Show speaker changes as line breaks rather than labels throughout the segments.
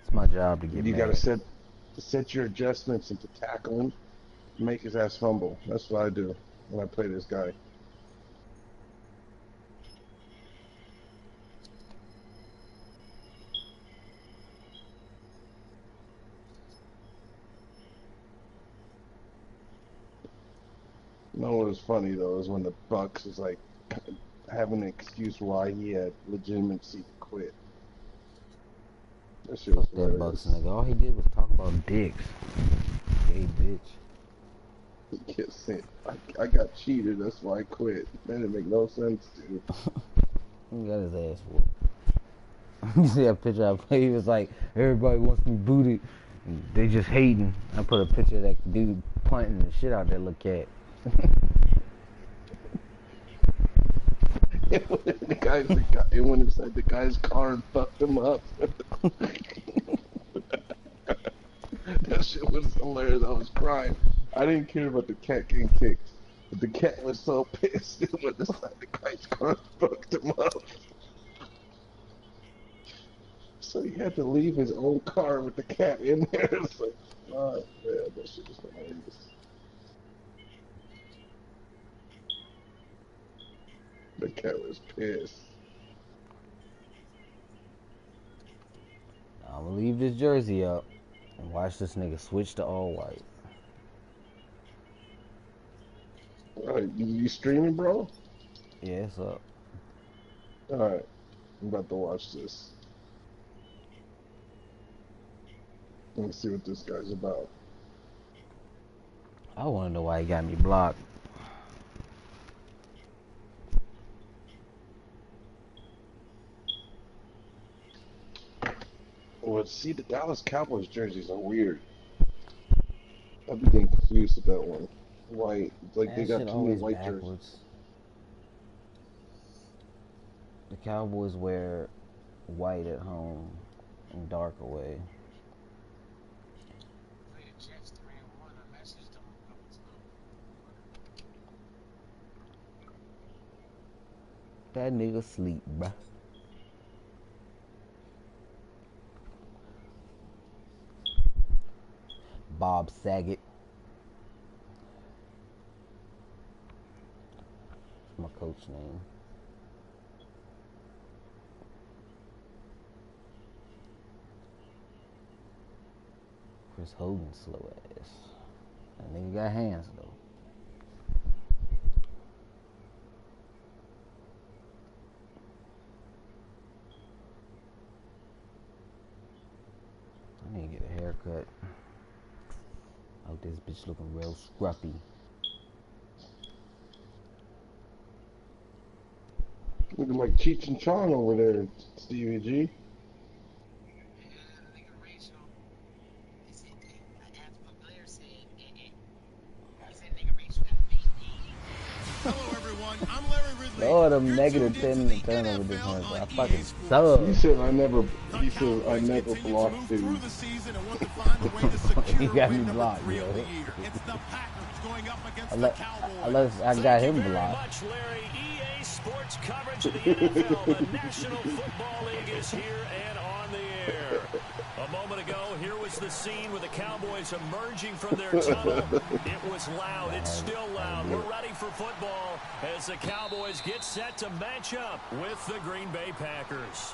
It's my job to get
You got
mad.
to set your adjustments and to tackle him, make his ass fumble. That's what I do when I play this guy. You know what was funny though is when the Bucks was like having an excuse why he had legitimacy to quit. That shit was
Fuck that Bucks
hilarious.
nigga. All he did was talk about dicks. Gay bitch.
He kept saying, I got cheated, that's why I quit. That didn't make no sense, dude.
He got his ass whooped. You see that picture I put? He was like, everybody wants me booted. They just hating. I put a picture of that dude punting the shit out that little cat.
It went inside the guy's car and fucked him up. That shit was hilarious. I was crying. I didn't care about the cat getting kicked, but the cat was so pissed it went inside the guy's car and fucked him up. So he had to leave his own car with the cat in there. It's like, oh man, that shit was hilarious. The cat was pissed.
I'm gonna leave this jersey up and watch this nigga switch to all white.
Alright, you streaming, bro?
Yeah, it's up.
Alright, I'm about to watch this. Let me see what this guy's about.
I wanna know why he got me blocked.
Well, see, the Dallas Cowboys jerseys are weird. I've been getting confused with that one. White. It's like they
That
got
shit
too many
always
white jerseys.
backwards. The Cowboys wear white at home and dark away. That nigga sleep, bruh. Bob Saget. That's my coach name. Chris Hogan slow ass. That nigga got hands though. I need to get a haircut. Oh, this bitch looking real scruffy.
Looking like Cheech and Chong over there, Stevie G.
Hello, everyone. I'm Larry Ridley.
Lord, them
You're
negative
tuned
10
into
in the
the
turnover
NFL
difference.
on
I
EA
fucking
Sports.
He
suck.
said I never.
The
He said I
Cowboys
never
continue to
blocked
move through
dudes.
the season and want to find a way to secure
He got me
win number
blocked,
3 of the
yo.
year. It's the Packers going up against the
Unless,
Cowboys.
unless I got
Thank you
him
very
blocked.
much, Larry. EA Sports coverage of the NFL. The National Football League is here and on the air. A moment ago, here was the scene with the Cowboys emerging from their tunnel. It was loud. It's still loud. We're ready for football as the Cowboys get set to match up with the Green Bay Packers.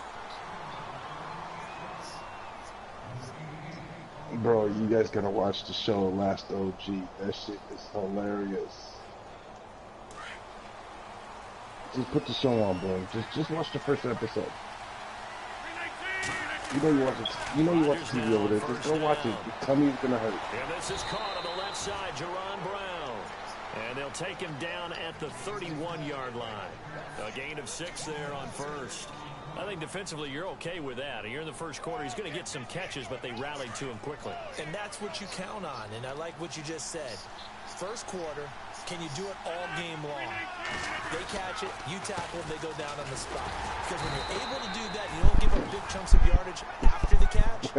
Bro, you guys gotta watch the show Last OG. That shit is hilarious. Just put the show on, bro. Just watch the first episode. You know you watch the TV over there. Just go watch it. Tell me it's gonna hurt.
And this is caught on the left side, Jerron Brown. And they'll take him down at the 31-yard line. A gain of 6 there on first. I think defensively you're okay with that. You're in the first quarter. He's going to get some catches, but they rallied to him quickly.
And that's what you count on. And I like what you just said. First quarter, can you do it all game long? They catch it, you tackle them, they go down on the spot. Because when you're able to do that, you don't give up big chunks of yardage after the catch.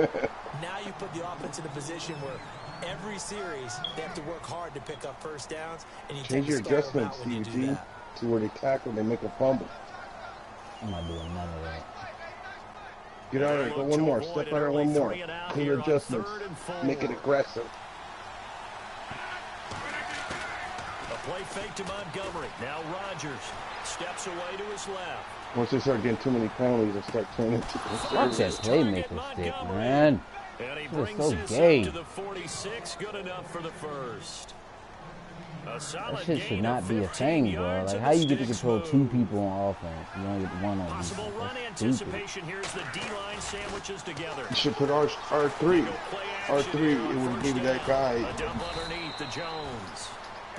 Now you put the offense in a position where every series they have to work hard to pick up first downs, and you
Change your adjustments, Stevie G, to where they tackle, they make a fumble.
I'm not doing none of that.
Get out of there. Go one more. Step out there one more. Clean adjustments. Make it aggressive.
A play fake to Montgomery. Now Rodgers steps away to his left.
Once they start getting too many penalties, they start turning into
Fuck that playmaker stick, man.
And he
It's
brings
so
this
gay.
up to the 46. Good enough for the first.
That shit should not be a thing, bro. Like, how you get to control two people on offense? You only get one on
Possible
defense.
run
That's stupid.
anticipation. Here's the D-line sandwiches together.
You should put R3. R3, it would give you that guy.
A dump underneath to Jones.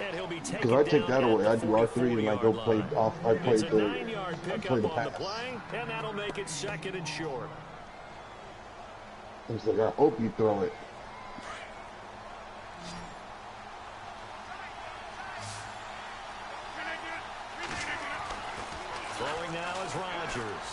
And he'll be taken
Because I take
down
that
at
away.
the
I do R3 and I go
40-yard
play
line.
off. I play
It's a
the
9-yard
I
pickup
play the
on the
pass.
play, and that'll make it second and short.
It's like I hope you throw it.
Throwing now is Rodgers.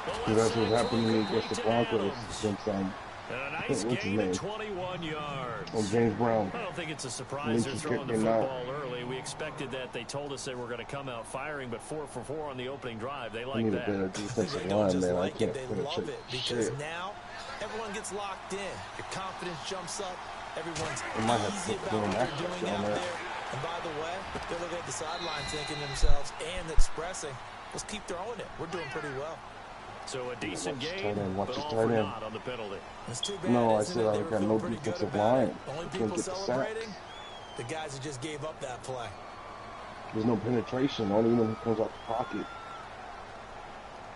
Because that's what happened to me against the Broncos since
And a nice
what's his
gain
name?
of 21 yards.
Oh, James Brown.
I don't think it's a surprise they're
Lynch
throwing the
kicked him out.
football early. We expected that. They told us they were going to come out firing, but 4 for 4 on the opening drive. They
I
like
need a
that.
better
They
defensive
don't
line,
just
man. I
like it,
can't
they
finish
love it. Because
shit.
now everyone gets locked in. Your confidence jumps up. Everyone's
They might have
easy
put
about
doing
what
that
they're doing
down
out
there.
there. And by the way, they're looking at the sideline thinking to themselves and expressing, let's keep throwing it. We're doing pretty well.
So a decent
Watch his
game,
tight end, watch
but
his
all
tight
for
end.
naught on the penalty.
It's too bad,
No, I
isn't
said
it?
I
They were
got
feeling
no
pretty good
defensive
about
line.
it. Only
Couldn't
people
get the
celebrating,
sacks.
the guys that just gave up that play.
There's no penetration. Only when he comes out the pocket.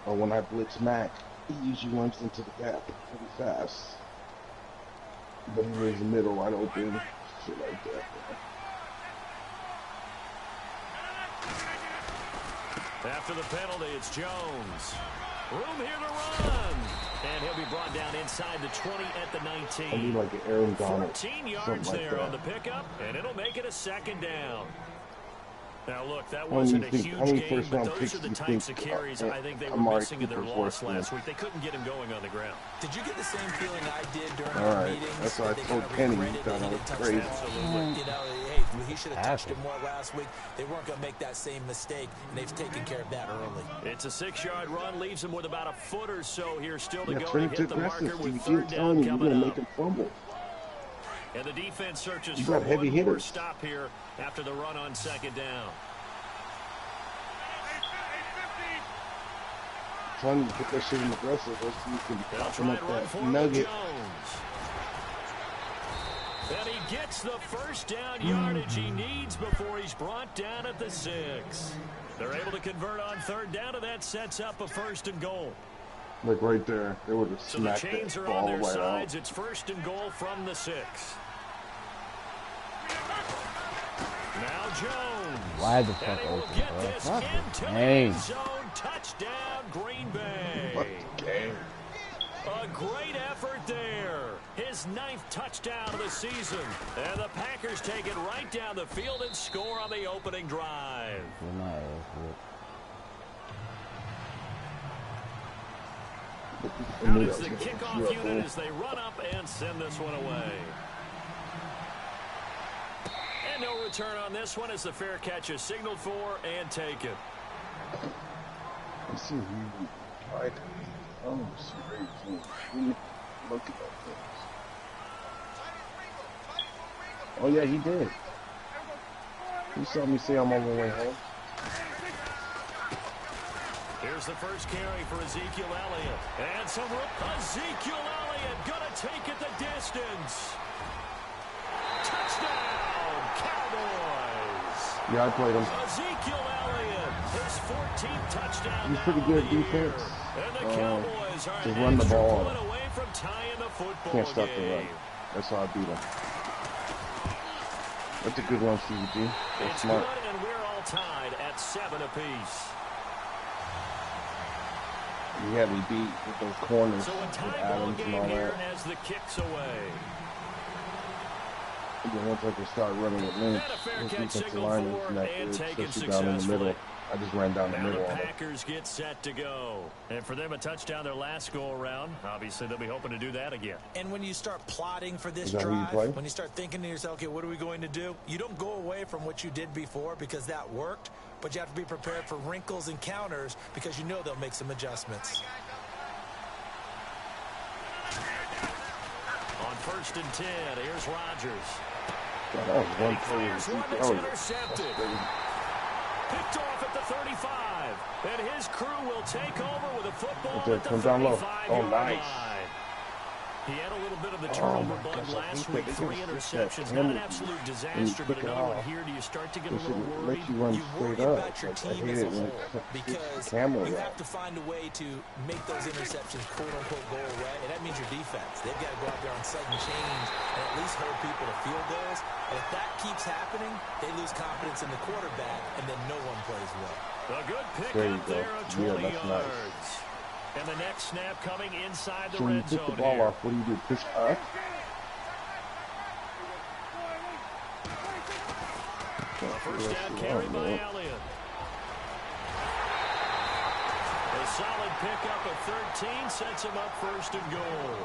Or when I blitz Mac, he usually runs into the gap pretty fast. But he lays the middle wide open. Shit like that.
After the penalty, it's Jones. Room here to run. And he'll be brought down inside the 20 at the
I need
19.
like an Aaron Donald.
14 yards
something like
there
that.
on the pickup, and it'll make it a second down. Now, look, that
How many
wasn't a
think-
huge
how many
game,
first-round
but
picks
those are
do
the
you
types
think,
of carries I think they were
Amari
missing in their
Cooper's
loss
worth
last
in?
week. They couldn't get him going on the ground.
Did you get the same feeling I did during
All
our
right,
meetings?
that's what I
that they
told
kinda
Kenny. He
regretted
thought
they
I was
didn't touch
crazy.
that?
Absolutely.
You know, hey, he should have touched
Happened.
it more last week. They weren't going to make that same mistake, and they've taken care of that early.
It's a 6-yard run, leaves him with about a foot or so here still to
Yeah,
go to
turn it
hit
to
the
aggressive.
marker with
You
third
keep telling
down
you you're
coming
going to
up.
make him fumble.
And the defense searches
You
for
got heavy
one more
hitters.
stop here after the run on second down.
Trying to put that shit in aggressive. Let's see if you can
They'll
popping
try
up
and run
that
for
nugget.
Jones. And he gets the first down yardage he needs before he's brought down at the 6. They're able to convert on third down, and that sets up a 1st and goal.
Like right there, they would have
So the
smacked
chains
that
are on
ball
their
right
sides.
out.
It's 1st and goal from the 6. Now Jones.
Why the
And
fuck
he will
open,
get
bro?
this
Fuck
into the
Hey.
end zone. Touchdown, Green Bay.
What the game?
A great effort there. His 9th touchdown of the season. And the Packers take it right down the field and score on the opening drive.
Get my ass whipped.
Out is the kickoff unit as they run up and send this one away. And no return on this one as the fair catch is signaled for and taken.
Let's see who you tried. Oh, straight to look at that thing. Oh yeah, he did. He saw me say I'm on my way home.
Here's the first carry for Ezekiel Elliott. And some Ezekiel Elliott gonna take it the distance. Touchdown, Cowboys.
Yeah, I played him.
Ezekiel Elliott, his 14th touchdown.
He's pretty
now
good
of the year.
defense.
And the Cowboys are
just
an
run the
extra
ball.
point away from tying the football
Can't stop the
game.
run. That's how I beat him. That's a good run, Stevie G. That's
It's
smart.
good, and we're all tied at 7 apiece.
He had me beat with those corners
So a
with
tie ball
Adams and
game
all
here
that.
as the kick's away.
And then once I can start running with Lynch,
And a fair
his
catch
defensive
signal
line
for
is not
and
good,
taken
especially down in the middle.
successfully.
I just ran down the
Now
middle
the
on it.
Packers get set to go. And for them, a touchdown their last go-around. Obviously, they'll be hoping to do that again.
And when you start plotting for this
Is that who you play?
drive, when you start thinking to yourself, okay, what are we going to do? You don't go away from what you did before because that worked, but you have to be prepared for wrinkles and counters because you know they'll make some adjustments.
On 1st and 10, here's Rodgers.
God, that was one
He
play.
clears one
That
that's
was
intercepted. Picked off at the 35. And his crew will take over with a football at the
Comes down low.
35-yard
Oh, nice.
line. He had a little bit of the turnover bug
gosh, I
last
hate
week.
that.
3
They give us
interceptions.
that
Not an
penalty
absolute
and you
disaster, but
pick it
another one
off.
here. Do you start to get a
It
little
should
worried?
let you run
You worry
straight up.
about your
Like, I
team
hate
as a
it when
whole
it
because
camera
you
roll.
have to find a way to make those interceptions quote-unquote go away, and that means your defense. They've got to go out there on sudden change and at least hold people to field goals. And if that keeps happening, they lose confidence in the quarterback, and then no one plays well.
A good
There you
pickup
go.
there of
Yeah,
20
that's
yards.
nice.
And the next snap coming inside the
So when you
red
pick the
zone
ball
here.
off, what do? Push up?
First down carry by Elliott. A solid pickup of 13 sets him up 1st and goal.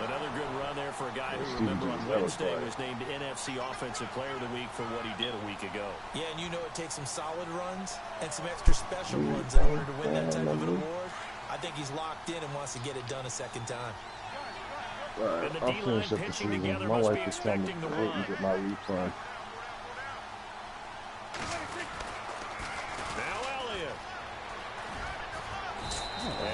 Another good run there for a guy who, remember, on Wednesday was named NFC Offensive Player of the Week for what he did a week ago.
Yeah, and you know it takes some solid runs and some extra special ones in order to win that type of an award. I think he's locked in and wants to get it done a second time.
Right,
And the
I'll
D-line
finish up the
pitching
season.
together
My
must be
wife is telling me
expecting the
to wait and
run.
get my refund.
Now Elliott.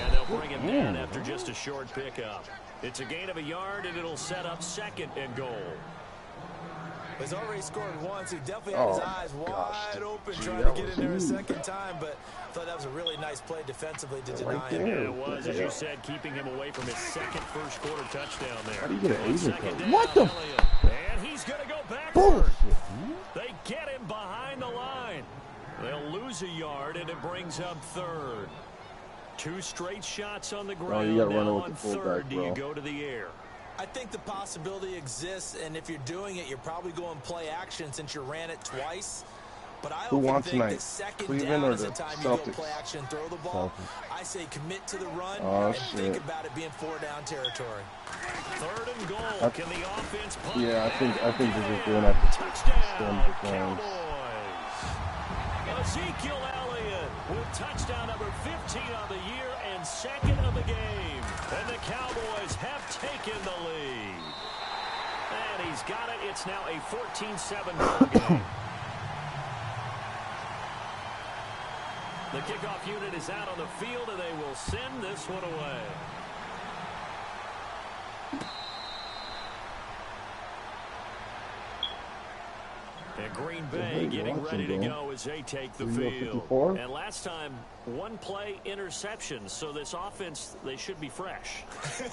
And they'll bring him down after just a short pickup. It's a gain of a yard, and it'll set up 2nd and goal.
He's already scored once. He definitely had his eyes wide open
Gee,
trying
that
to get
was
in there a
huge.
second time, but I thought that was a really nice play defensively to deny
Right
him.
there.
And it was, as you said, keeping him away from his second first-quarter touchdown there.
How do you get an
On
Asian
2nd
coach?
down,
What the f-
Elliott. And he's going to go backward.
Bullshit, man.
They get him behind the line. They'll lose a yard, and it brings up 3rd. 2 straight shots on the ground.
you gotta run
Now
with
on
the fullback,
3rd, do you
bro.
go to the air?
I think the possibility exists, and if you're doing it, you're probably going play action since you ran it twice. But I
Who
often
wants
think
tonight?
that second
Cleveland
down
or
is the
the
time you go
Celtics?
play action, throw the ball.
Celtics.
I say commit to the run
Oh,
and think
shit.
about it being 4-down territory.
3rd and goal. Can the offense punt?
Yeah, I think
And
they're
get
just
it.
doing that to
Touchdown,
extend the games.
Cowboys. Ezekiel Elliott with touchdown number 15 on the year and 2nd of the game. And the Cowboys have taken the lead. And he's got it. It's now a 14-7 ball game. The kickoff unit is out on the field, and they will send this one away. And Green Bay getting ready to go as they take the field.
54?
And last time, 1 play interception. So this offense, they should be fresh.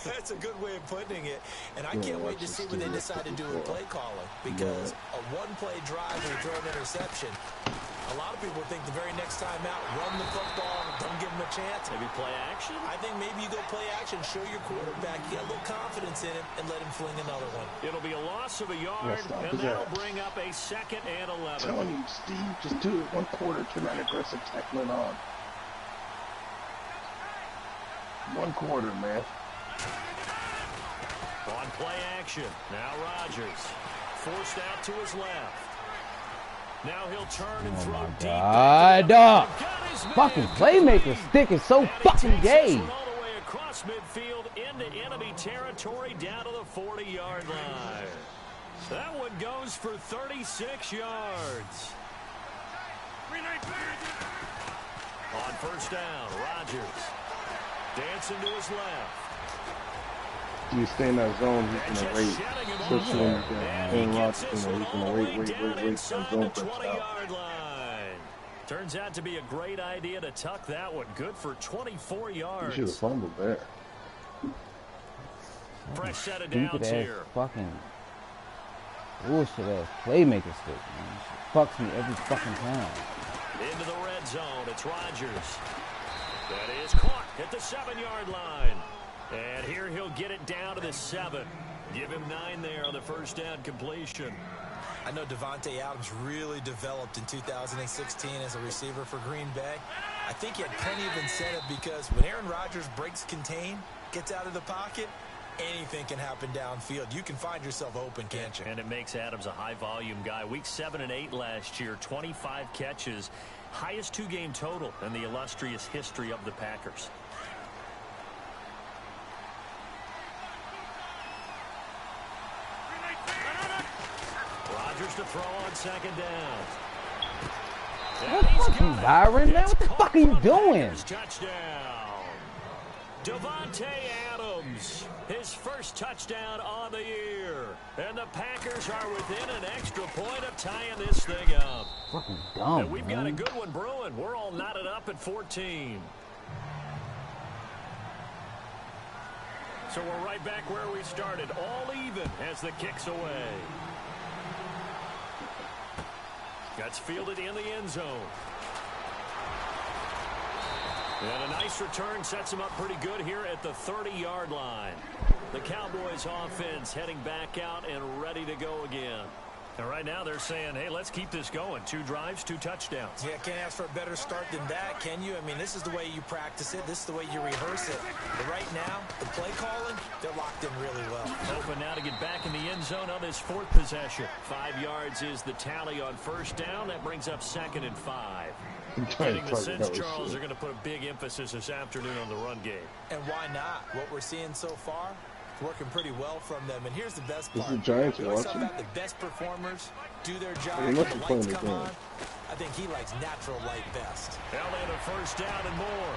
That's a good way of putting it. And I can't wait to see what they decide to do with play calling. Because a one-play drive where you throw an interception, a lot of people think the very next time out, run the football, don't give them a chance.
Maybe play action?
I think maybe you go play action, show your quarterback you got a little confidence in him, and let him fling another one.
It'll be a loss of a yard,
stop
and
his
that'll
ass.
bring up a 2nd and 11.
I'm telling you, Steve, just do it 1 quarter, turn that aggressive tackling on. 1 quarter, man.
On play action, now Rodgers. Forced out to his left. Now he'll turn and throw deep.
God, dog. Fucking playmaker stick is so fucking gay.
All the way across midfield into enemy territory down to the 40-yard line. That one goes for 36 yards. On 1st down, Rodgers. Dancing to his left.
You stay in that zone, he's going to wait. Especially when you got
And he
Aaron
gets
Rodgers,
this
he's
one
going
all
to
the
wait
way down
for the
inside
zone
the
first out.
20-yard line. Turns out to be a great idea to tuck that one. Good for 24
You
yards.
should have fumbled there.
Fresh set of
Stupid
downs
ass
here.
fucking bullshit ass playmaker stick, man. Shit fucks me every fucking time.
Into the red zone. It's Rodgers. That is caught at the 7-yard line. And here he'll get it down to the 7. Give him 9 there on the 1st down completion.
I know Davante Adams really developed in 2016 as a receiver for Green Bay. I think he had plenty of incentive because when Aaron Rodgers breaks contain, gets out of the pocket, anything can happen downfield. You can find yourself open, can't you?
And it makes Adams a high-volume guy. Week 7 and 8 last year, 25 catches, highest two-game total in the illustrious history of the Packers. Rodgers to throw on second down.
Byron, man, what the fuck are you doing?
Touchdown. Davante Adams, his first touchdown on the year. And the Packers are within an extra point of tying this thing up.
Fucking dumb,
And we've got a good one brewing. We're all knotted up at 14. So we're right back where we started, all even as the kick's away. That's fielded in the end zone. And a nice return sets him up pretty good here at the 30-yard line. The Cowboys offense heading back out and ready to go again. And right now they're saying, hey, let's keep this going. 2 drives, 2 touchdowns.
Yeah, can't ask for a better start than that, can you? I mean, this is the way you practice it. This is the way you rehearse it. But right now, the play calling, they're locked in really well.
Open now to get back in the end zone on this 4th possession. 5 yards is the tally on first down. That brings up 2nd and 5. Getting the sense, Charles, are going to put a big emphasis this afternoon on the run game.
And why not? What we're seeing so far, it's working pretty well from them. And here's the best part.
This is the Giants
we always talk
watching.
about the best performers do their job
He
when
must
the
be playing
lights
the
come
game.
on. I think he likes natural light best.
Elliott a first down and more.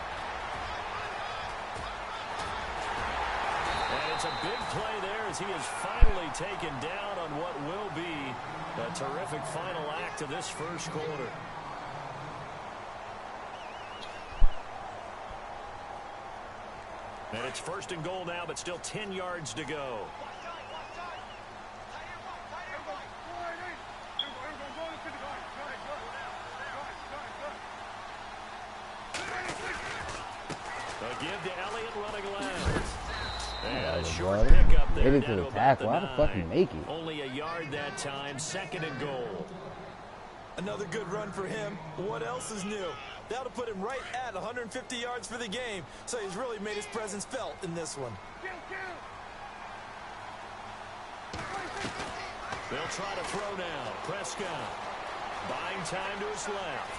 And it's a big play there as he is finally taken down on what will be a terrific final act of this first quarter. And it's 1st and goal now, but still 10 yards to go. A give to Elliott running left. And a short pickup there.
Hit it
down
to the
about
tackle. How the fuck you
9.
make it?
Only a yard that time. 2nd and goal.
Another good run for him. What else is new? That'll put him right at 150 yards for the game. So he's really made his presence felt in this one.
They'll try to throw now. Prescott buying time to his left.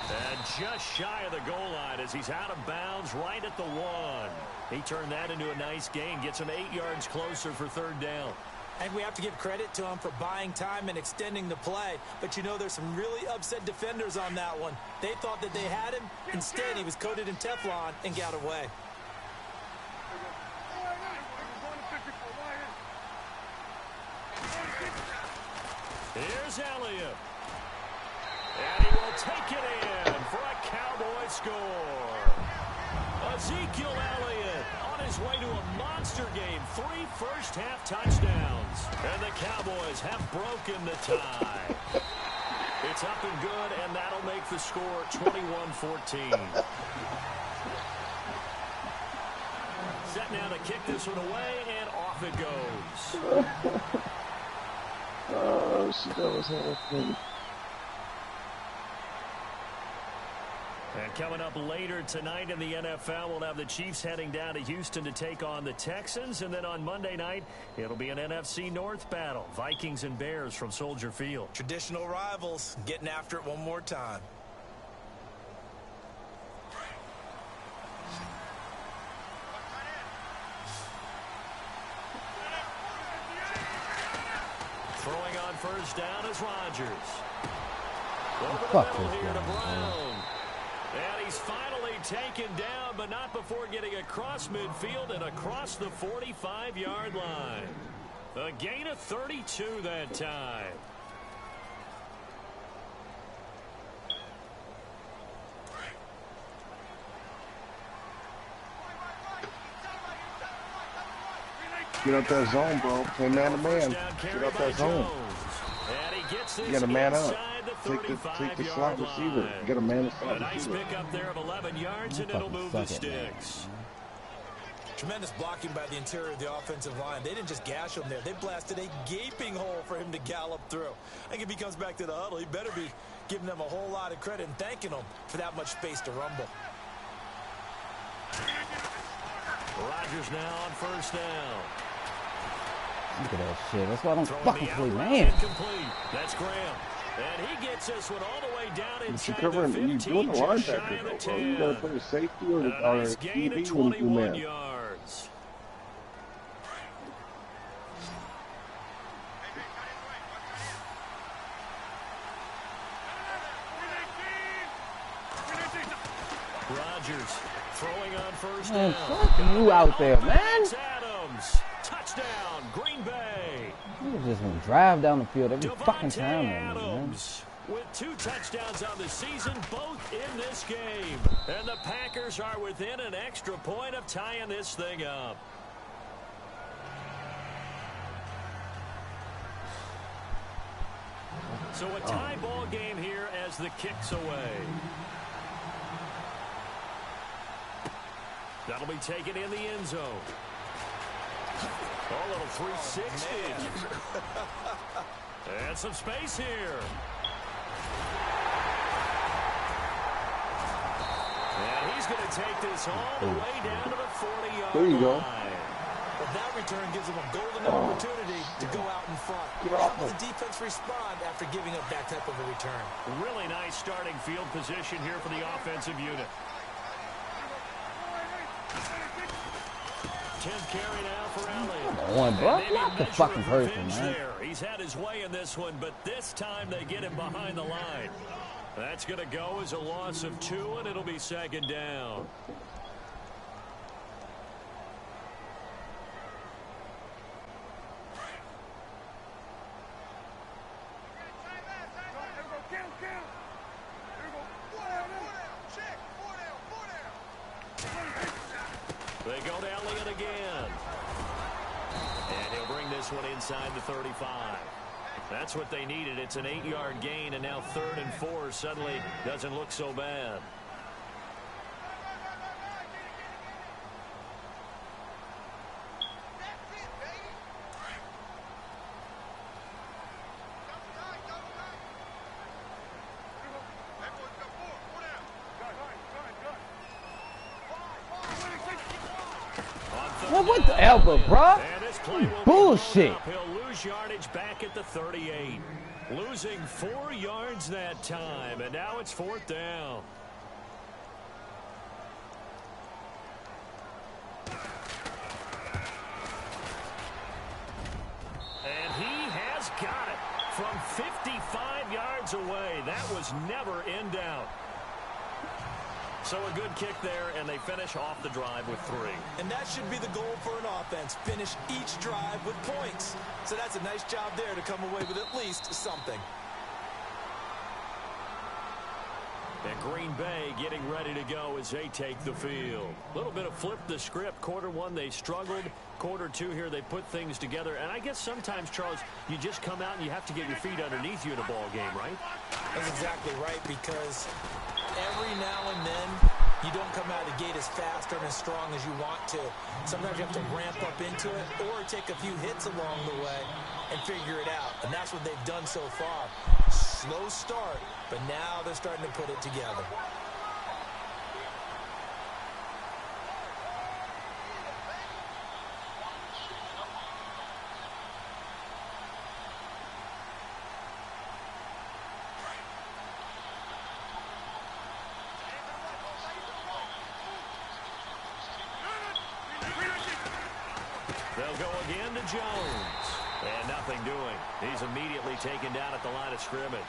And just shy of the goal line as he's out of bounds right at the 1. He turned that into a nice gain. Gets him 8 yards closer for 3rd down.
And we have to give credit to him for buying time and extending the play. But you know, there's some really upset defenders on that one. They thought that they had him. Instead, he was coated in Teflon and got away.
Here's Elliott. And he will take it in for a Cowboy score. Ezekiel Elliott on his way to a monster game. 3 first-half touchdowns. And the Cowboys have broken the tie. It's up and good, and that'll make the score 21-14. Set now to kick this one away, and off it goes.
Oh, shit, that was happening.
And coming up later tonight in the NFL, we'll have the Chiefs heading down to Houston to take on the Texans. And then on Monday night, it'll be an NFC North battle. Vikings and Bears from Soldier Field.
Traditional rivals getting after it one more time.
Throwing on first down is Rodgers. Over
Fuck
the middle
this
here to
guy,
Brown. And he's finally taken down, but not before getting across midfield and across the 45-yard line. A gain of 32 that time.
Get up that zone, bro. Play man to man. Get up that zone. You got a man up. Take the slot receiver. Get a man to slot
A nice
receiver.
pick up there of 11 yards, and it'll move the sticks.
Tremendous blocking by the interior of the offensive line. They didn't just gash him there. They blasted a gaping hole for him to gallop through. I think if he comes back to the huddle, he better be giving them a whole lot of credit and thanking them for that much space to rumble.
Rodgers now on first down.
Look at that shit. That's why I don't
Throwing
fucking
the
play,
out route
man.
incomplete. That's Graham. And he gets this one all the way down inside the 15,
you doing the
just shy
linebacker,
of the
though,
10.
bro. You gotta play the safety or
And
the
a nice gain of
DB when you do
21
man.
yards. Rodgers throwing on first
Man,
down.
fuck you out there, man.
Adams. Touchdown, Green Bay.
You just gonna drive down the field every fucking
Devontae
time, man.
Adams with 2 touchdowns on the season, both in this game. And the Packers are within an extra point of tying this thing up. So a tie ball game here as the kick's away. That'll be taken in the end zone. A little 360. And some space here. And he's going to take this all the way down to the 40-yard line.
There you go.
But that return gives them a golden opportunity to go out in front. How will the defense respond after giving up that type of a return?
Really nice starting field position here for the offensive unit. 10th carry now for Allen.
One, bro. Block the fucking person, man.
There. He's had his way in this one, but this time they get him behind the line. That's going to go as a loss of 2, and it'll be second down. They go to Elliott again. And he'll bring this one inside the 35. That's what they needed. It's an 8-yard gain, and now 3rd and 4 suddenly doesn't look so bad.
Man, what the hell, bro? Bullshit.
He'll lose yardage back at the 38. Losing 4 yards that time, and now it's 4th down. And he has got it from 55 yards away. That was never in doubt. So a good kick there, and they finish off the drive with 3.
And that should be the goal for an offense. Finish each drive with points. So that's a nice job there to come away with at least something.
And Green Bay getting ready to go as they take the field. A little bit of flip the script. Quarter 1, they struggled. Quarter 2 here, they put things together. And I guess sometimes, Charles, you just come out and you have to get your feet underneath you in a ball game, right?
That's exactly right, because every now and then you don't come out of the gate as fast or as strong as you want to. Sometimes you have to ramp up into it or take a few hits along the way and figure it out. And that's what they've done so far. Slow start, but now they're starting to put it together.
They'll go again to Jones. And nothing doing. He's immediately taken down at the line of scrimmage.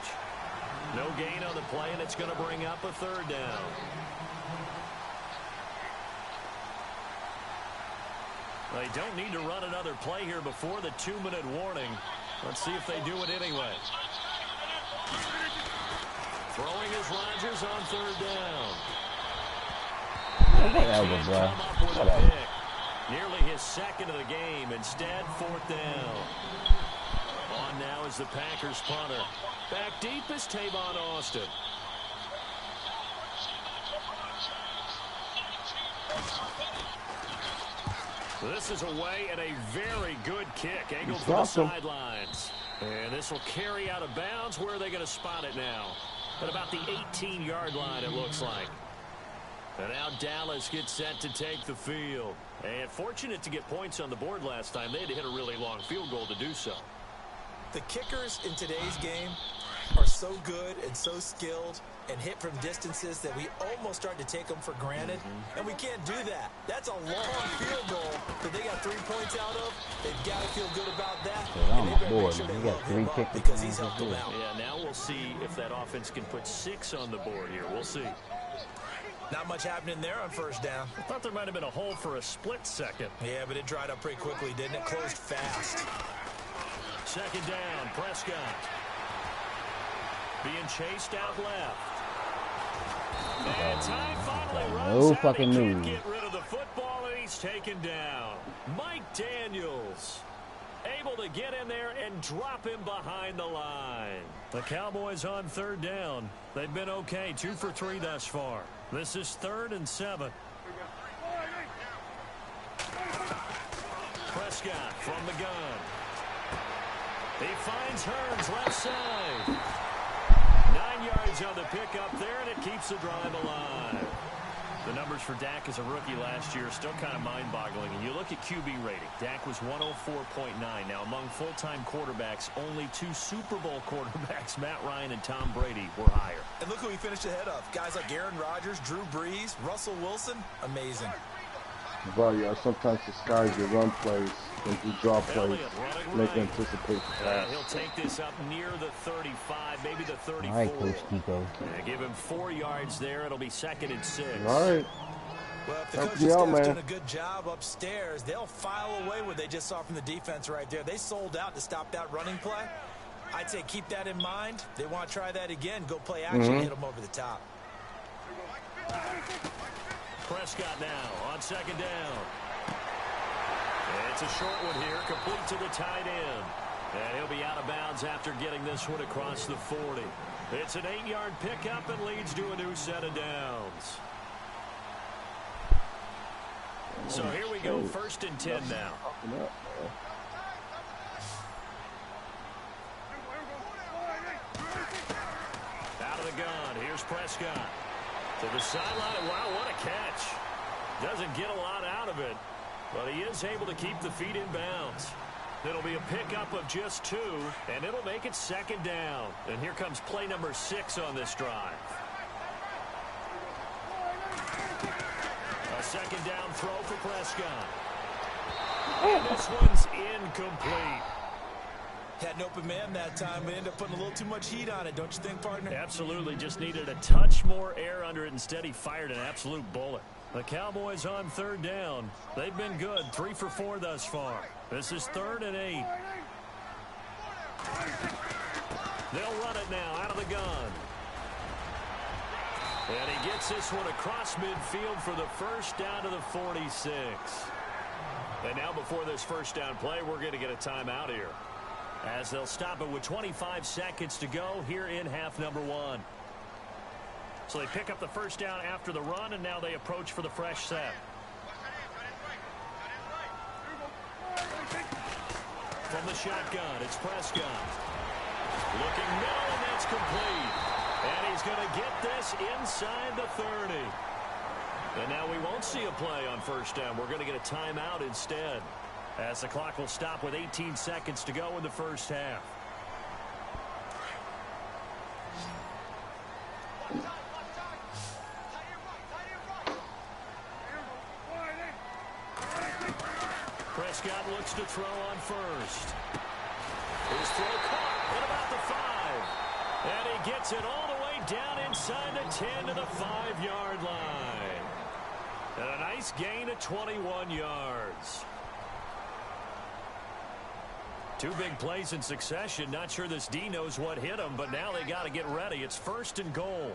No gain on the play, and it's going to bring up a 3rd down. They don't need to run another play here before the 2-minute warning. Let's see if they do it anyway. Throwing is Rodgers on 3rd down.
Whatever, bro.
Come up with a pick. Nearly his 2nd of the game. Instead, 4th down. On now is the Packers punter. Back deep is Tavon Austin. This is away and a very good kick. Angled to the sidelines. And this will carry out of bounds. Where are they going to spot it now? At about the 18-yard line, it looks like. And now Dallas gets set to take the field. And fortunate to get points on the board last time. They had to hit a really long field goal to do so.
The kickers in today's game are so good and so skilled and hit from distances that we almost start to take them for granted. And we can't do that. That's a long field goal that they got 3 points out of. They've got to feel good about that.
On the board, you got 3 kicks
because he's helped them out.
Yeah, now we'll see if that offense can put 6 on the board here. We'll see.
Not much happening there on first down.
I thought there might have been a hole for a split second.
Yeah, but it dried up pretty quickly, didn't it? Closed fast.
Second down, Prescott. Being chased out left. And time finally runs out. He can't get rid of the football, and he's taken down. Mike Daniels able to get in there and drop him behind the line. The Cowboys on third down. They've been okay, 2 for 3 thus far. This is 3rd and 7. Prescott from the gun. He finds Hearns left side. 9 yards on the pickup there, and it keeps the drive alive. The numbers for Dak as a rookie last year are still kind of mind-boggling. And you look at QB rating. Dak was 104.9. Now, among full-time quarterbacks, only 2 Super Bowl quarterbacks, Matt Ryan and Tom Brady, were higher.
And look who he finished ahead of. Guys like Aaron Rodgers, Drew Brees, Russell Wilson. Amazing.
But yeah, sometimes disguise your run plays into draw plays. Make them anticipate the pass.
He'll take this up near the 35, maybe the 34.
All right, Coach Kiko.
Give him 4 yards there. It'll be 2nd and 6.
All right.
Well, if the coaching staff's doing a good job upstairs, they'll file away what they just saw from the defense right there. They sold out to stop that running play. I'd say keep that in mind. They want to try that again. Go play action, hit them over the top.
Prescott now on 2nd down. It's a short one here, complete to the tight end. And he'll be out of bounds after getting this one across the 40. It's an 8-yard pickup and leads to a new set of downs. So here we go, 1st and 10 now. Out of the gun, here's Prescott. To the sideline, wow, what a catch. Doesn't get a lot out of it, but he is able to keep the feet in bounds. It'll be a pickup of just 2, and it'll make it 2nd down. And here comes play number 6 on this drive. A 2nd down throw for Prescott. And this one's incomplete.
Had an open man that time, but ended up putting a little too much heat on it, don't you think, partner?
Absolutely. Just needed a touch more air under it. Instead, he fired an absolute bullet. The Cowboys on 3rd down. They've been good, 3 for 4 thus far. This is 3rd and 8. They'll run it now out of the gun. And he gets this one across midfield for the 1st down to the 46. And now before this 1st down play, we're going to get a timeout here, as they'll stop it with 25 seconds to go here in half number 1. So they pick up the 1st down after the run, and now they approach for the fresh set. From the shotgun, it's Prescott. Looking middle, and that's complete. And he's going to get this inside the 30. And now we won't see a play on 1st down. We're going to get a timeout instead, as the clock will stop with 18 seconds to go in the 1st half. Prescott looks to throw on 1st. His throw caught at about the 5. And he gets it all the way down inside the 10 to the 5-yard line. And a nice gain of 21 yards. 2 big plays in succession. Not sure this D knows what hit him, but now they got to get ready. It's 1st and goal.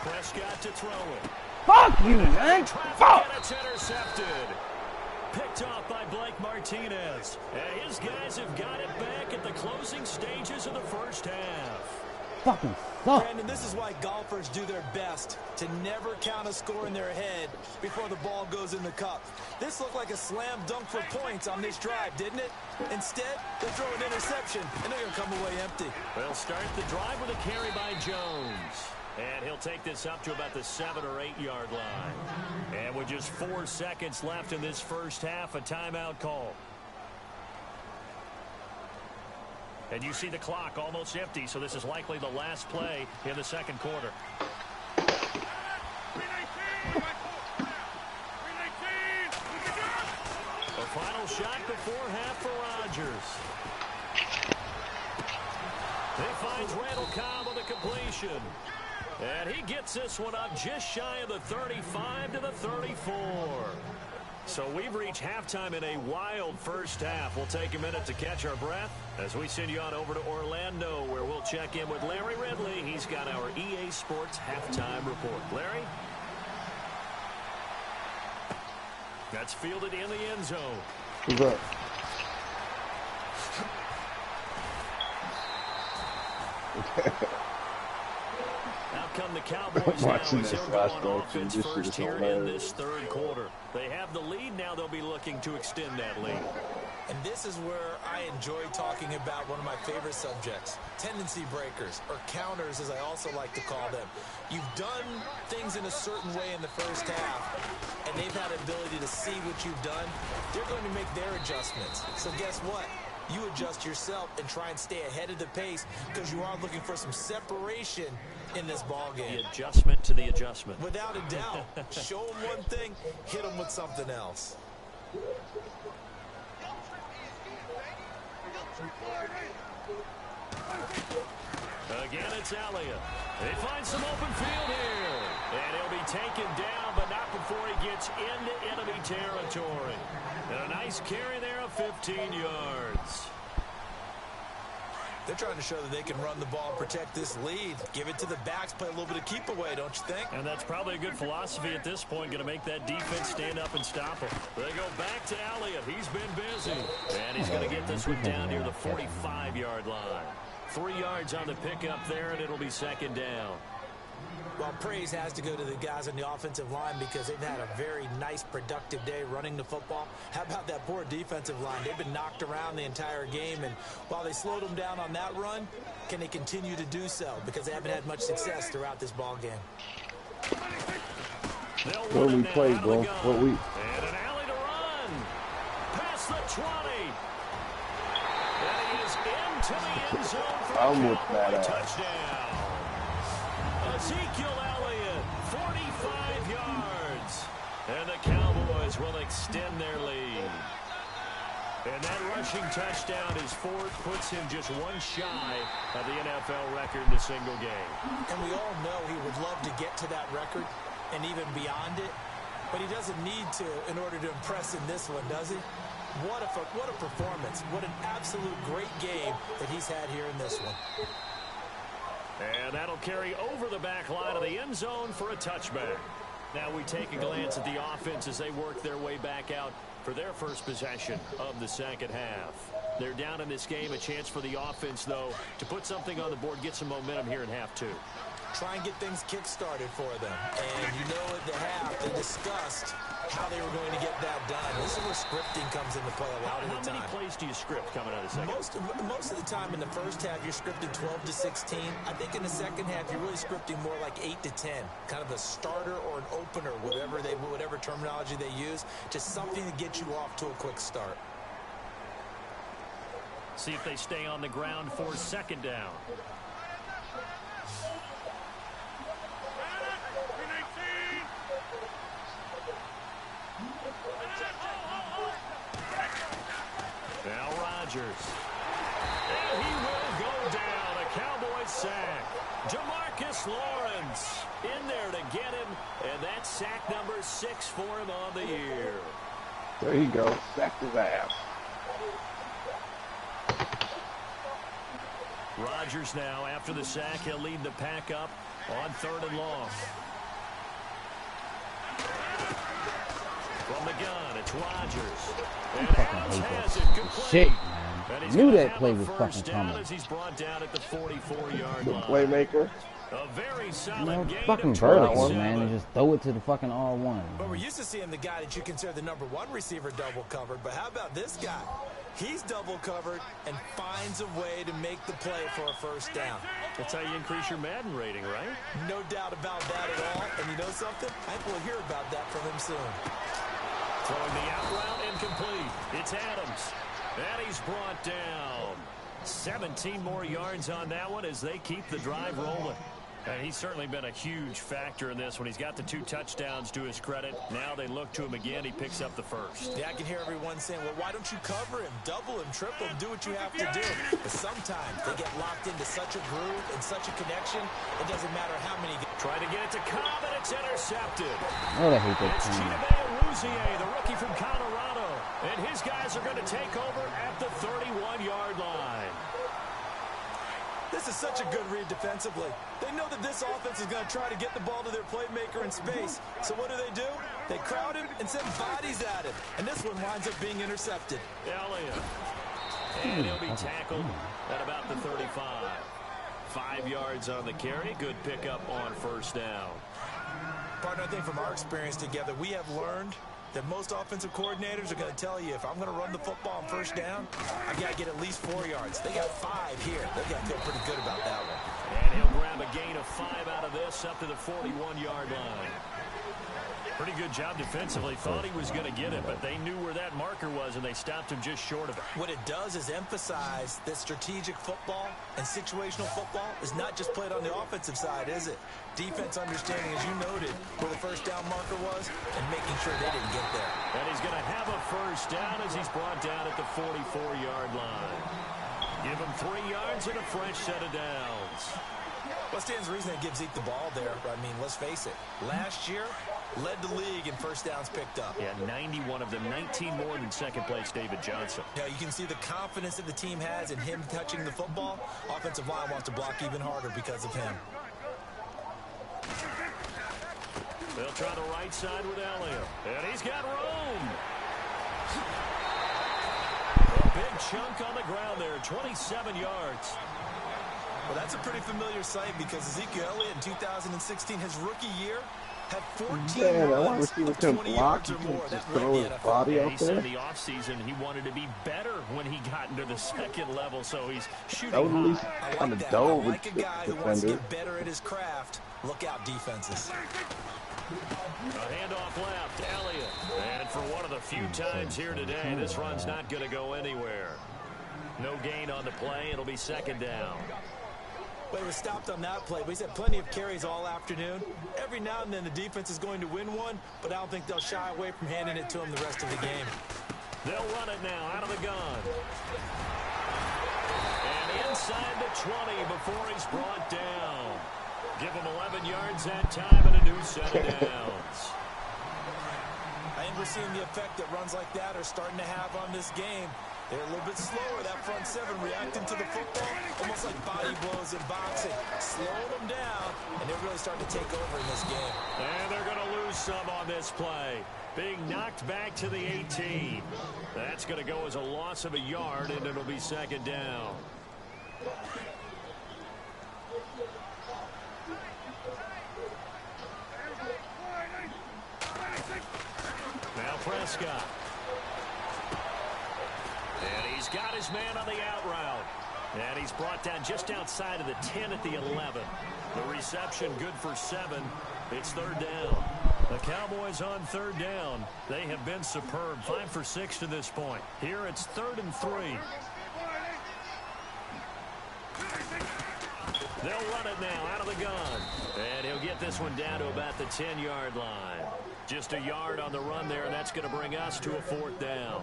Prescott to throw it.
Fuck you, man. Fuck.
And it's intercepted. Picked off by Blake Martinez. And his guys have got it back at the closing stages of the 1st half.
fucking suck.
Brandon, this is why golfers do their best to never count a score in their head before the ball goes in the cup. This looked like a slam dunk for points on this drive, didn't it? Instead, they throw an interception, and they're going to come away empty.
They'll start the drive with a carry by Jones. And he'll take this up to about the 7 or 8 yard line. And with just 4 seconds left in this first half, a timeout call. And you see the clock almost empty, so this is likely the last play in the second quarter. A final shot before half for Rodgers. He finds Randall Cobb on the completion. And he gets this one up just shy of the 35 to the 34. So we've reached halftime in a wild first half. We'll take a minute to catch our breath as we send you on over to Orlando, where we'll check in with Larry Ridley. He's got our EA Sports halftime report. Larry? That's fielded in the end zone.
Who's up?
Out come the Cowboys now as they'll go on offense first here in this third quarter. They have the lead. Now they'll be looking to extend that lead.
And this is where I enjoy talking about one of my favorite subjects, tendency breakers, or counters as I also like to call them. You've done things in a certain way in the first half, and they've had the ability to see what you've done. They're going to make their adjustments. So guess what? You adjust yourself and try and stay ahead of the pace because you are looking for some separation in this ball game.
The adjustment to the adjustment.
Without a doubt. Show them one thing, hit them with something else.
Again, it's Elliott. They find some open field here. And he'll be taken down, but not before he gets into enemy territory. And a nice carry there of 15 yards.
They're trying to show that they can run the ball and protect this lead. Give it to the backs, play a little bit of keep away, don't you think?
And that's probably a good philosophy at this point, going to make that defense stand up and stop him. They go back to Elliott. He's been busy. And he's going to get this one down near the 45-yard line. 3 yards on the pickup there, and it'll be second down.
Well, praise has to go to the guys on the offensive line because they've had a very nice, productive day running the football. How about that poor defensive line? They've been knocked around the entire game, and while they slowed them down on that run, can they continue to do so? Because they haven't had much success throughout this ball game.
What we play, bro? What we?
And an alley to run. Past the 20. And he is into the end zone for a Cowboy touchdown. Ezekiel Elliott, 45 yards. And the Cowboys will extend their lead. And that rushing touchdown is fourth, puts him just one shy of the NFL record in a single game.
And we all know he would love to get to that record and even beyond it, but he doesn't need to in order to impress in this one, does he? What a performance. What an absolute great game that he's had here in this one.
And that'll carry over the back line of the end zone for a touchback. Now we take a glance at the offense as they work their way back out for their first possession of the second half. They're down in this game. A chance for the offense, though, to put something on the board, get some momentum here in half two.
Try and get things kick-started for them. And you know at the half, they discussed how they were going to get that done. This is where scripting comes into play a lot of the time.
How many plays do you script coming out of the second?
Most of the time in the first half, you're scripting 12 to 16. I think in the second half, you're really scripting more like 8 to 10. Kind of a starter or an opener, whatever terminology they use. Just something to get you off to a quick start.
See if they stay on the ground for second down. Now Rodgers. And he will go down. A Cowboys sack. Jamarcus Lawrence in there to get him. And that's sack number 6 for him on the year.
There you go. Sacked his ass.
Rodgers now, after the sack, he'll lead the pack up on 3rd and long. From the gun, it's Rodgers. And Adams has it complete.
Shit, man. Knew that play was fucking coming.
As he's brought down at the 44-yard
The
line.
playmaker.
A very
You
solid
know,
gain
fucking
of
vertical,
27.
man, and just throw it to the fucking R1.
But we're used to seeing the guy that you consider the #1 receiver double covered. But how about this guy? He's double covered and finds a way to make the play for a first down.
That's how you increase your Madden rating, right?
No doubt about that at all. And you know something? I think we'll hear about that from him soon.
Throwing the out route incomplete. It's Adams. And he's brought down. 17 more yards on that one as they keep the drive rolling. And he's certainly been a huge factor in this when he's got the 2 touchdowns to his credit. Now they look to him again. He picks up the first.
Yeah, I can hear everyone saying, well, why don't you cover him, double him, triple him, do what you have to do. But sometimes they get locked into such a groove and such a connection, it doesn't matter how many.
Try to get it to Cobb, and it's intercepted.
Oh, I hate that
It's
team.
Rouzier, the rookie from Colorado. And his guys are going to take over at the 31-yard line.
This is such a good read defensively. They know that this offense is going to try to get the ball to their playmaker in space. So what do? They crowd him and send bodies at him. And this one winds up being intercepted.
Elliott. And he'll be tackled at about the 35. 5 yards on the carry. Good pickup on first down.
Partner, I think from our experience together, we have learned that most offensive coordinators are going to tell you, if I'm going to run the football on first down, I got to get at least 4 yards. They got 5 here. They got to feel pretty good about that one.
And he'll grab a gain of 5 out of this up to the 41-yard line. Pretty good job defensively. Thought he was going to get it, but they knew where that marker was, and they stopped him just short of it.
What it does is emphasize that strategic football and situational football is not just played on the offensive side, is it? Defense understanding, as you noted, where the first down marker was and making sure they didn't get there.
And he's going to have a first down as he's brought down at the 44-yard line. Give him 3 yards and a fresh set of downs.
What stands the reason they give Zeke the ball there? I mean, let's face it. Last year, led the league in first downs picked up.
Yeah, 91 of them, 19 more than second place David Johnson.
Yeah, you can see the confidence that the team has in him touching the football. Offensive line wants to block even harder because of him.
They'll try the right side with Elliott. And he's got room. A big chunk on the ground there, 27 yards.
Well, that's a pretty familiar sight because Ezekiel Elliott in 2016, his rookie year, had 14 runs of 20 yards or more. That
throw his body
Yeah,
out
he said
there.
in the offseason he wanted to be better when he got into the second level, so he's shooting
That was at least
high.
I
kind
like
of
that. I
dove
like a
with the
guy who wants to
defender.
get better at his craft. Look out, defenses.
A handoff left, Elliott. And for one of the few times here today, this run's not going to go anywhere. No gain on the play. It'll be second down.
Well, he was stopped on that play, but he's had plenty of carries all afternoon. Every now and then the defense is going to win one, but I don't think they'll shy away from handing it to him the rest of the game.
They'll run it now out of the gun. And inside the 20 before he's brought down. Give him 11 yards that time and a new set of downs.
I think we're seeing the effect that runs like that are starting to have on this game. They're a little bit slower, that front seven, reacting to the football, almost like body blows in boxing. Slow them down, and they're really starting to take over in this game.
And they're going to lose some on this play. Being knocked back to the 18. That's going to go as a loss of a yard, and it'll be second down. Now Prescott. And he's got his man on the out route. And he's brought down just outside of the 10 at the 11. The reception good for 7. It's third down. The Cowboys on third down. They have been superb. 5 for 6 to this point. Here it's 3rd and 3. They'll run it now out of the gun. And he'll get this one down to about the 10-yard line. Just a yard on the run there, and that's going to bring us to a 4th down.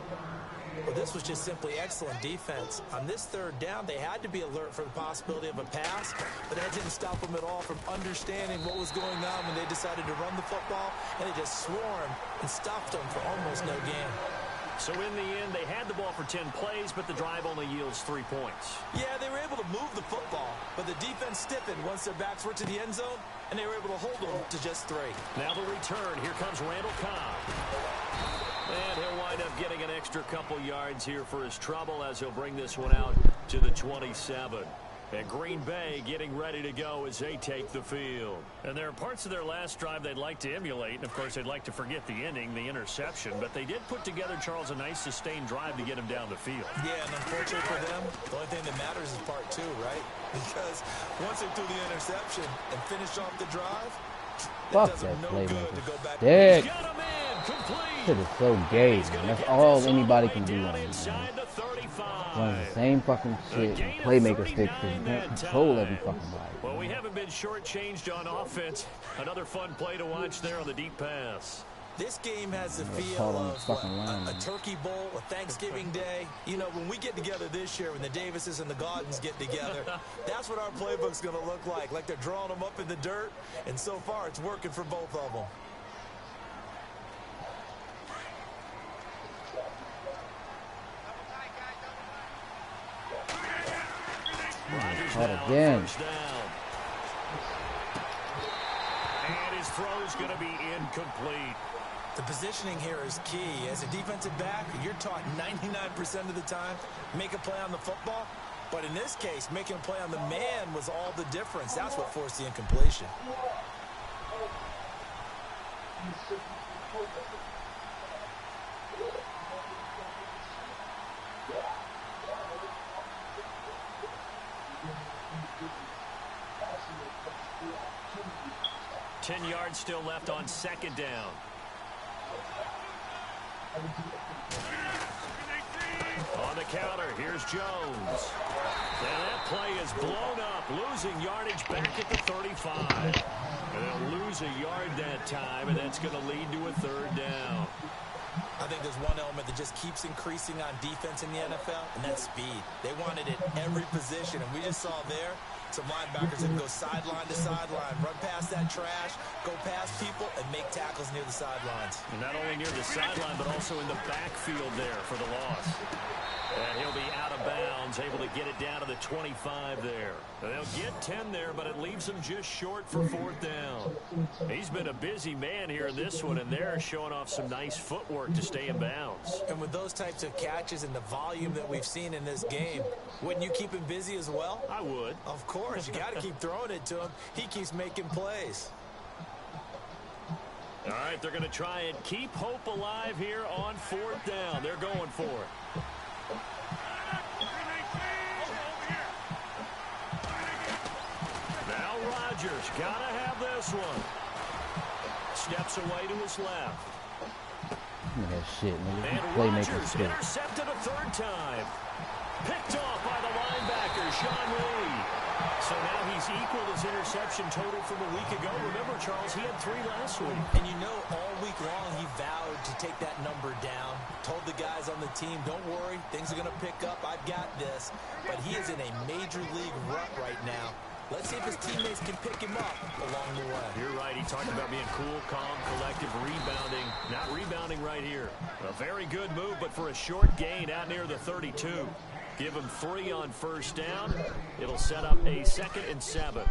Well, this was just simply excellent defense. On this third down, they had to be alert for the possibility of a pass, but that didn't stop them at all from understanding what was going on when they decided to run the football, and they just swarmed and stopped them for almost no gain.
So in the end, they had the ball for 10 plays, but the drive only yields 3 points.
Yeah, they were able to move the football, but the defense stiffened once their backs were to the end zone, and they were able to hold them to just 3.
Now the return. Here comes Randall Cobb. And he'll wind up getting an extra couple yards here for his trouble as he'll bring this one out to the 27. And Green Bay getting ready to go as they take the field. And there are parts of their last drive they'd like to emulate. And, of course, they'd like to forget the ending, the interception. But they did put together, Charles, a nice sustained drive to get him down the field.
Yeah, and unfortunately for them, the only thing that matters is part two, right? Because once they threw the interception and finished off the drive,
Fuck that playmaker. Dick. Shit is so gay, man. That's all anybody can do on it, man. Runs the same fucking shit. Playmaker sticks and control every fucking body.
Well, we haven't been shortchanged on offense. Another fun play to watch there on the deep pass.
This game has the feel of a turkey bowl, a Thanksgiving day. You know, when we get together this year, when the Davises and the Gaudens get together, that's what our playbook's going to look like they're drawing them up in the dirt, and so far it's working for both of them.
Caught again.
And his throw's going to be incomplete.
The positioning here is key. As a defensive back, you're taught 99% of the time, make a play on the football. But in this case, making a play on the man was all the difference. That's what forced the incompletion.
Ten yards still left on second down. On the counter, here's Jones. And that play is blown up, losing yardage back at the 35. And they'll lose a yard that time, and that's going to lead to a third down.
I think there's one element that just keeps increasing on defense in the NFL, and that's speed. They want it at every position, and we just saw there some linebackers that go sideline to sideline, run past that trash, go past people, and make tackles near the sidelines.
And not only near the sideline, but also in the backfield there for the loss. And he'll be out of bounds, able to get it down to the 25 there. They'll get 10 there, but it leaves them just short for fourth down. He's been a busy man here in this one, and they're showing off some nice footwork to stay in bounds.
And with those types of catches and the volume that we've seen in this game, wouldn't you keep him busy as well?
I would.
Of course. You got to keep throwing it to him. He keeps making plays.
All right, they're going to try and keep hope alive here on fourth down. They're going for it. Now Rodgers got to have this one. Steps away to his left.
Look at that shit, man.
And Rodgers intercepted a third time. Picked off by the linebacker, Sean Reed. So now he's equaled his interception total from a week ago. Remember, Charles, he had 3 last week.
And you know, all week long he vowed to take that number down. Told the guys on the team, don't worry, things are going to pick up. I've got this. But he is in a major league rut right now. Let's see if his teammates can pick him up along the way.
You're right. He talked about being cool, calm, collective, rebounding. Not rebounding right here. A very good move, but for a short gain out near the 32. Give him 3 on first down. It'll set up a 2nd and 7.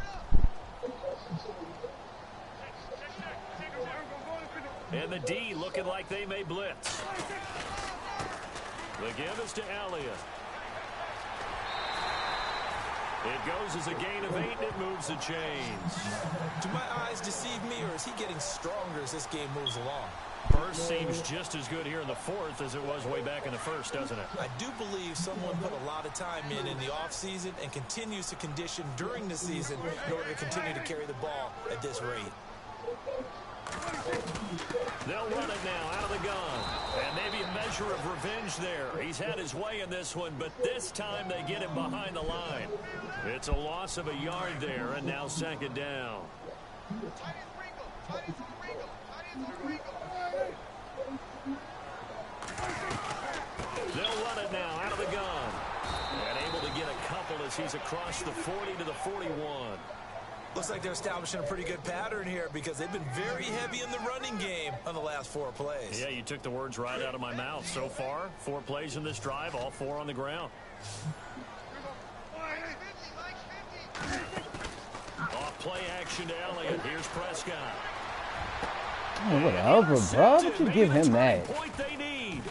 And the D looking like they may blitz. The give is to Elliott. It goes as a gain of 8, and it moves the chains.
Do my eyes deceive me, or is he getting stronger as this game moves along?
First seems just as good here in the 4th as it was way back in the 1st, doesn't it?
I do believe someone put a lot of time in the offseason and continues to condition during the season in order to continue to carry the ball at this rate.
They'll run it now out of the gun. And maybe a measure of revenge there. He's had his way in this one, but this time they get him behind the line. It's a loss of a yard there, and now 2nd down. They'll run it now out of the gun. And able to get a couple as he's across the 40 to the 41.
Looks like they're establishing a pretty good pattern here because they've been very heavy in the running game on the last 4 plays.
Yeah, you took the words right out of my mouth. So far, 4 plays in this drive, all 4 on the ground. Off play action to Elliott. Here's Prescott.
Man, whatever, bro. What you give him that?
Point they need.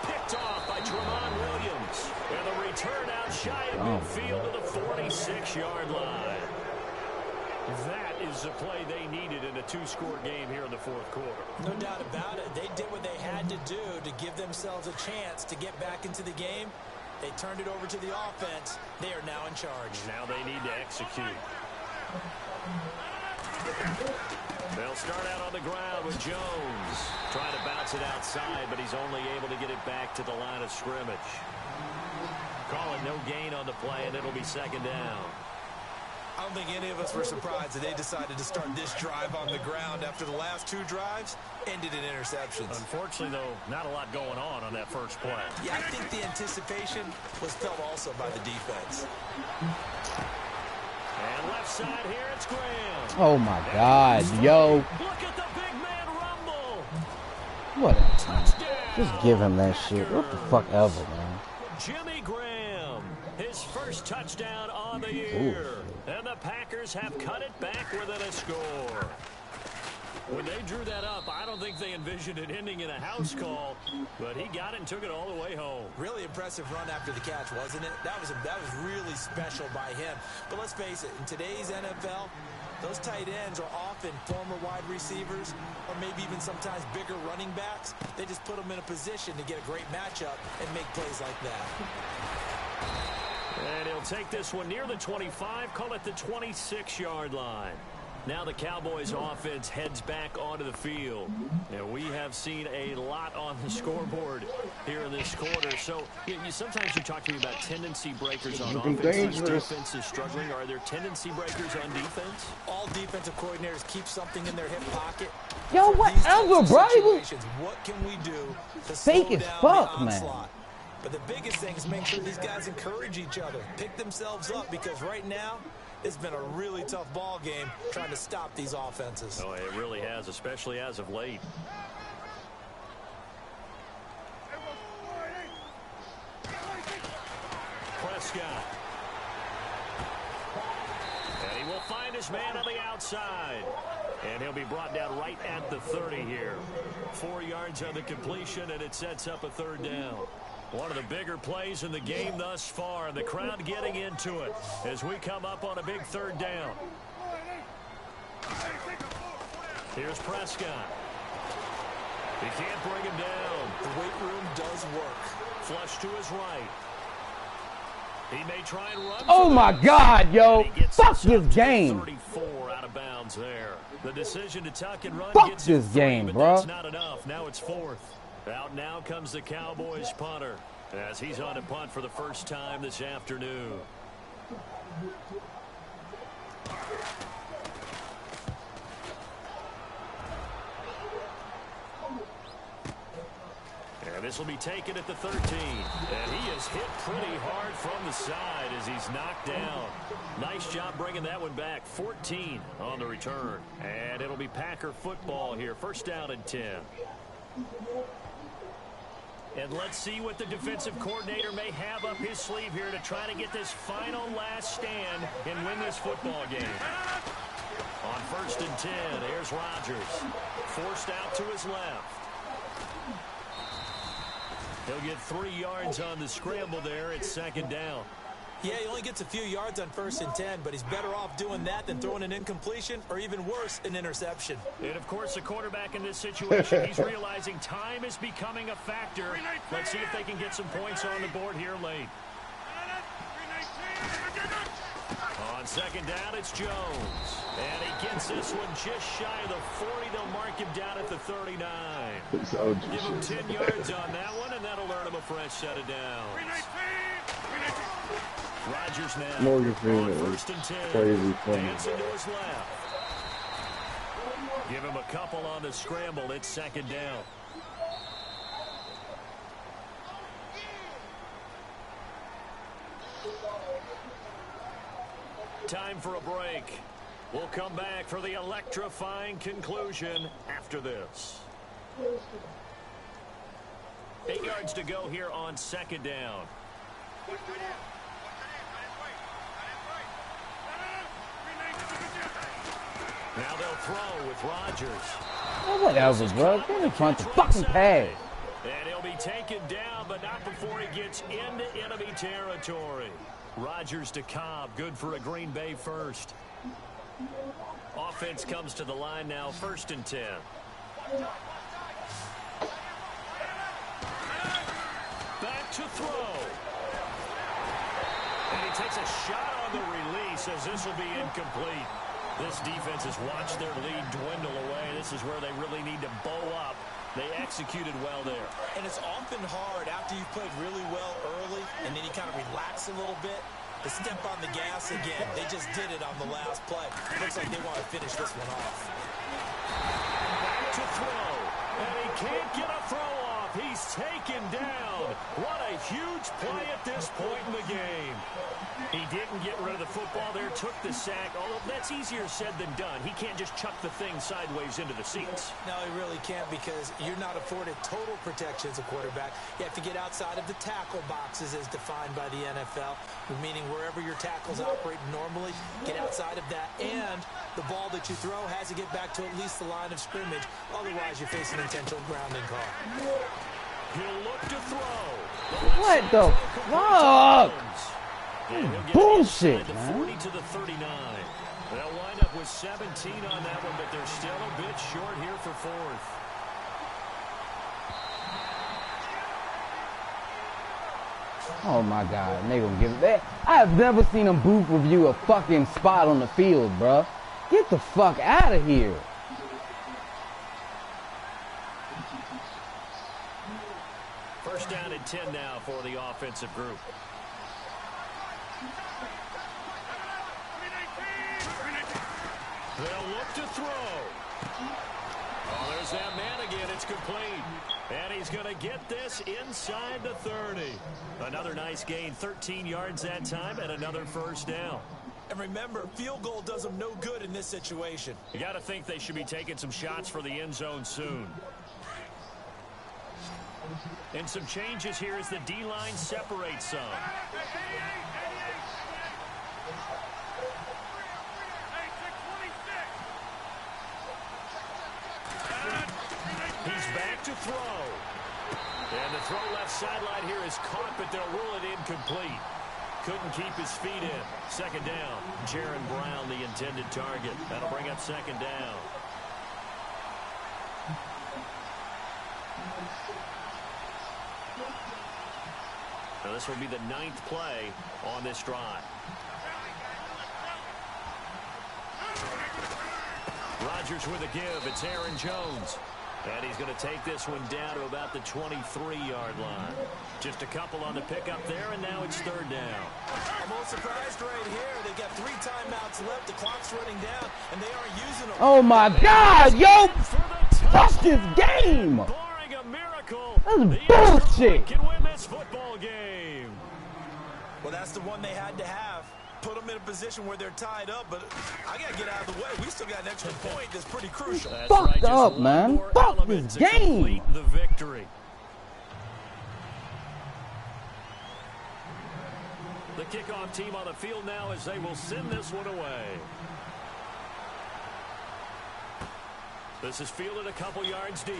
Picked off by Tremont Williams. And the return out shy of midfield to the 46-yard line. That is the play they needed in a two-score game here in the fourth quarter.
No doubt about it. They did what they had to do to give themselves a chance to get back into the game. They turned it over to the offense. They are now in charge.
Now they need to execute. They'll start out on the ground with Jones. Trying to bounce it outside, but he's only able to get it back to the line of scrimmage. Call it no gain on the play, and it'll be second down.
I don't think any of us were surprised that they decided to start this drive on the ground after the last two drives ended in interceptions.
Unfortunately, though, not a lot going on that first play.
Yeah, I think the anticipation was felt also by the defense.
And left side here, it's Graham.
Oh, my God, yo.
Look at the big man rumble.
What a touchdown. Just give him that shit. What the fuck ever, man.
Jimmy Graham, his first touchdown on the year. And the Packers have cut it back within a score. When they drew that up, I don't think they envisioned it ending in a house call, but he got it and took it all the way home.
Really impressive run after the catch, wasn't it? That was really special by him. But let's face it, in today's NFL, those tight ends are often former wide receivers or maybe even sometimes bigger running backs. They just put them in a position to get a great matchup and make plays like that.
And he'll take this one near the 25, call it the 26-yard line. Now the Cowboys offense heads back onto the field. And we have seen a lot on the scoreboard here in this quarter. So sometimes you talk to me about tendency breakers on offense. Defense is struggling. Are there tendency breakers on defense?
All defensive coordinators keep something in their hip pocket.
Yo, whatever, bro.
What can we do to
fake as fuck, man.
But the biggest thing is make sure these guys encourage each other, pick themselves up, because right now it's been a really tough ball game trying to stop these offenses.
Oh, it really has, especially as of late. Prescott. And he will find his man on the outside. And he'll be brought down right at the 30 here. 4 yards on the completion, and it sets up a third down. One of the bigger plays in the game thus far, and the crowd getting into it as we come up on a big third down. Here's Prescott. He can't bring him down.
The weight room does work.
Flush to his right. He may try and run.
Oh, my God, yo. Fuck this game.
34 out of bounds there. The decision to tuck and run
Fuck
gets
this game, bro.
That's not enough. Now it's fourth. Out now comes the Cowboys punter as he's on a punt for the first time this afternoon. And this will be taken at the 13. And he is hit pretty hard from the side as he's knocked down. Nice job bringing that one back. 14 on the return. And it'll be Packer football here. First down and 10. And let's see what the defensive coordinator may have up his sleeve here to try to get this final last stand and win this football game. On first and 10, here's Rodgers. Forced out to his left. He'll get 3 yards on the scramble there. It's second down.
Yeah, he only gets a few yards on first and 10, but he's better off doing that than throwing an incompletion or even worse, an interception.
And, of course, the quarterback in this situation, he's realizing time is becoming a factor. Let's see if they can get some points on the board here late. On second down, it's Jones. And he gets this one just shy of the 40. They'll mark him down at the 39. Give him 10 yards on that one, and that'll earn him a fresh set of downs. Rodgers now on first and 10. Dancing to his left. Give him a couple on the scramble. It's second down. Time for a break. We'll come back for the electrifying conclusion after this. 8 yards to go here on second down. Now they'll throw with Rodgers.
Oh, whatever, bro. Get in front of the fucking pass.
And he'll be taken down, but not before he gets into enemy territory. Rodgers to Cobb, good for a Green Bay first. Offense comes to the line now, 1st and 10. Back to throw. And he takes a shot on the release as this will be incomplete. This defense has watched their lead dwindle away. This is where they really need to bow up. They executed well there.
And it's often hard after you've played really well early and then you kind of relax a little bit to step on the gas again. They just did it on the last play. Looks like they want to finish this one off.
Back to throw. And he can't get a throw off. He's taken down. What a huge play at this point in the game. He didn't get rid of the football there, took the sack. Although that's easier said than done. He can't just chuck the thing sideways into the seats.
No, he really can't because you're not afforded total protection as a quarterback. You have to get outside of the tackle boxes as defined by the NFL, meaning wherever your tackles operate normally, get outside of that. And the ball that you throw has to get back to at least the line of scrimmage. Otherwise, you're facing intentional grounding call.
He'll look to throw.
What the fuck? Bullshit,
the
man.
40 to the 39. They'll wind up with 17 on that one, but they're still a bit short here for 4th.
Oh my God, and they gonna give it that. I have never seen them booth review a fucking spot on the field, bruh. Get the fuck out of here.
First down and 10 now for the offensive group. They'll look to throw. Oh, there's that man again. It's complete. And he's going to get this inside the 30. Another nice gain, 13 yards that time, and another first down.
And remember, field goal does them no good in this situation.
You got to think they should be taking some shots for the end zone soon. And some changes here as the D-line separates some. He's back to throw. And the throw left sideline here is caught, but they'll rule it incomplete. Couldn't keep his feet in. Second down. Jaron Brown, the intended target. That'll bring up second down. Now this will be the 9th play on this drive. Rodgers with a give. It's Aaron Jones. And he's going to take this one down to about the 23-yard line. Just a couple on the pickup there, and now it's 3rd down.
I'm most surprised right here. They've got 3 timeouts left. The clock's running down, and they aren't using them.
Oh my God, yo! Fuck this game!
Barring a miracle,
That's bullshit!
can win this football game.
Well, that's the one they had to have. Put them in a position where they're tied up, but I got to get out of the way. We still got an extra point that's pretty crucial.
That's
Fucked
right,
up, man. Fuck this game.
The victory. The kickoff team on the field now as they will send this one away. This is fielded a couple yards deep.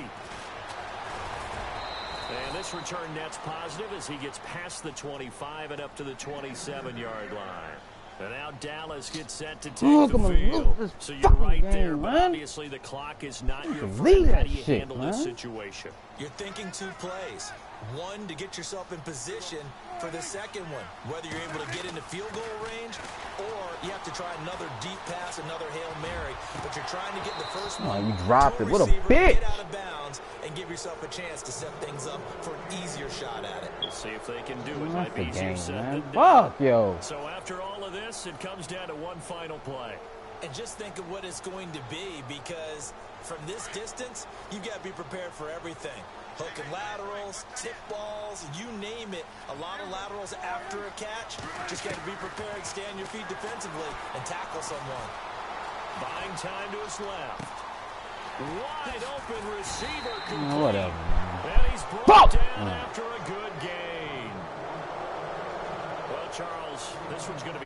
And this return net's positive as he gets past the 25 and up to the 27-yard line. And now Dallas gets set to take the field. So you're right there, but obviously the clock is not your friend. How do you handle this situation?
You're thinking 2 plays. One, to get yourself in position for the second one, whether you're able to get into field goal range or you have to try another deep pass, another Hail Mary. But you're trying to get the first one.
Oh, you dropped it. What a bitch.
Get out of bounds and give yourself a chance to set things up for an easier shot at it.
We'll see if they can do it. Might be easier said than done.
Fuck, yo.
So after all of this, it comes down to one final play.
And just think of what it's going to be, because from this distance, you've got to be prepared for everything. Hook and laterals, tip balls, you name it. A lot of laterals after a catch. Just got to be prepared, stand your feet defensively, and tackle someone.
Buying time to his left. Wide open receiver complete.
Whatever, man.
And he's brought down after a good gain. Well, Charles, this one's going to be...